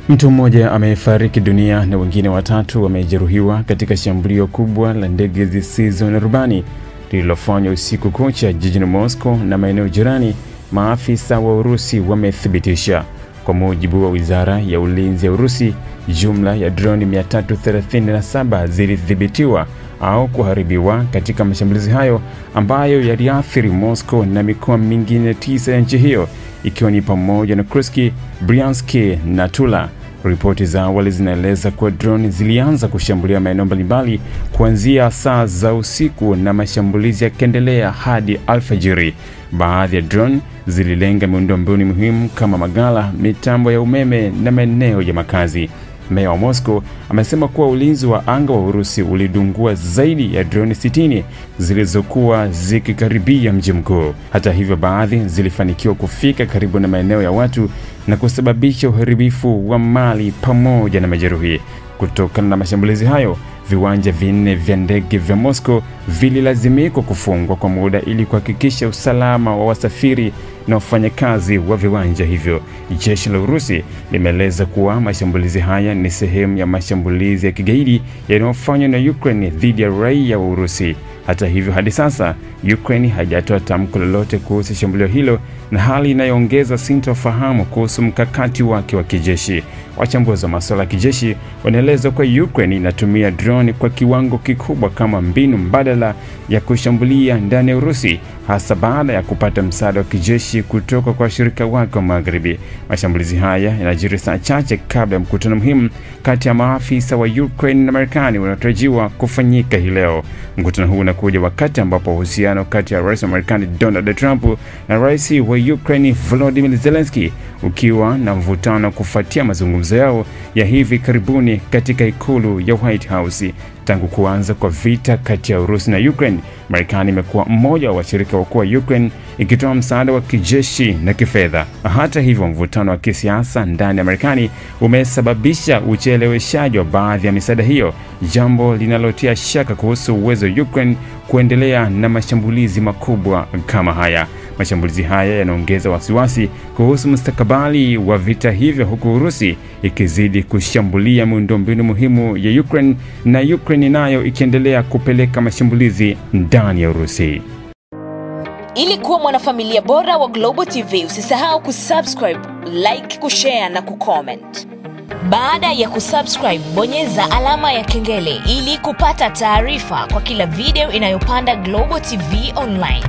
Mtu mmoja amefariki dunia na wengine watatu wamejeruhiwa katika shambulio kubwa la ndege zisizo na rubani lililofanywa usiku kucha jijini Moscow na maeneo jirani, maafisa wa Urusi wamethibitisha. Kwa mujibu wa Wizara ya Ulinzi ya Urusi, jumla ya droni 337 zilithibitiwa au kuharibiwa katika mashambulizi hayo ambayo yaliathiri Moscow na mikoa mingine 9 ya nchi hiyo, ikiwa ni pamoja na Kursk, Bryansk na Tula. Ripoti za awali zinaeleza kuwa droni zilianza kushambulia maeneo mbalimbali kuanzia saa za usiku na mashambulizi yakaendelea hadi alfajiri. Baadhi ya drone zililenga miundombinu muhimu kama maghala, mitambo ya umeme na maeneo ya makazi. Meya wa Moscow amesema kuwa ulinzi wa anga wa Urusi ulidungua zaidi ya droni 60 zilizokuwa zikikaribia mji mkuu. Hata hivyo, baadhi zilifanikiwa kufika karibu na maeneo ya watu na kusababisha uharibifu wa mali pamoja na majeruhi. Kutokana na mashambulizi hayo, viwanja 4 vya ndege vya Moscow vililazimika kufungwa kwa muda ili kuhakikisha usalama wa wasafiri na wafanyakazi wa viwanja hivyo. Jeshi la Urusi limeeleza kuwa mashambulizi haya ni sehemu ya mashambulizi ya kigaidi yanayofanywa na Ukraine dhidi ya raia wa Urusi. Hata hivyo, hadi sasa Ukraine haijatoa tamko lolote kuhusu shambulio hilo, na hali inayoongeza sintofahamu kuhusu mkakati wake wa kijeshi. Wachambuzi wa masuala ya kijeshi wanaeleza kuwa Ukraine inatumia drone kwa kiwango kikubwa kama mbinu mbadala ya kushambulia ndani ya Urusi, hasa baada ya kupata msaada wa kijeshi kutoka kwa washirika wake wa Magharibi. Mashambulizi haya yanajiri saa chache kabla ya mkutano muhimu kati ya maafisa wa Ukraine na Marekani unaotarajiwa kufanyika hii leo. Mkutano huu unakuja wakati ambapo uhusiano kati ya Rais wa Marekani Donald Trump na Rais wa Ukraine Volodymyr Zelensky ukiwa na mvutano kufuatia mazungumzo yao ya hivi karibuni katika ikulu ya White House. Tangu kuanza kwa vita kati ya Urusi na Ukraine, Marekani imekuwa mmoja wa washirika wakuu wa Ukraine, ikitoa msaada wa kijeshi na kifedha. Hata hivyo, mvutano wa kisiasa ndani ya Marekani umesababisha ucheleweshaji wa baadhi ya misaada hiyo, jambo linalotia shaka kuhusu uwezo wa Ukraine kuendelea na mashambulizi makubwa kama haya. Mashambulizi haya yanaongeza wasiwasi kuhusu mustakabali wa vita hivyo, huku Urusi ikizidi kushambulia miundombinu muhimu ya Ukraine na Ukraine nayo ikiendelea kupeleka mashambulizi ndani ya Urusi. Ili kuwa mwanafamilia bora wa Global TV, usisahau kusubscribe, like, kushare na kucomment. Baada ya kusubscribe, bonyeza alama ya kengele ili kupata taarifa kwa kila video inayopanda Global TV Online.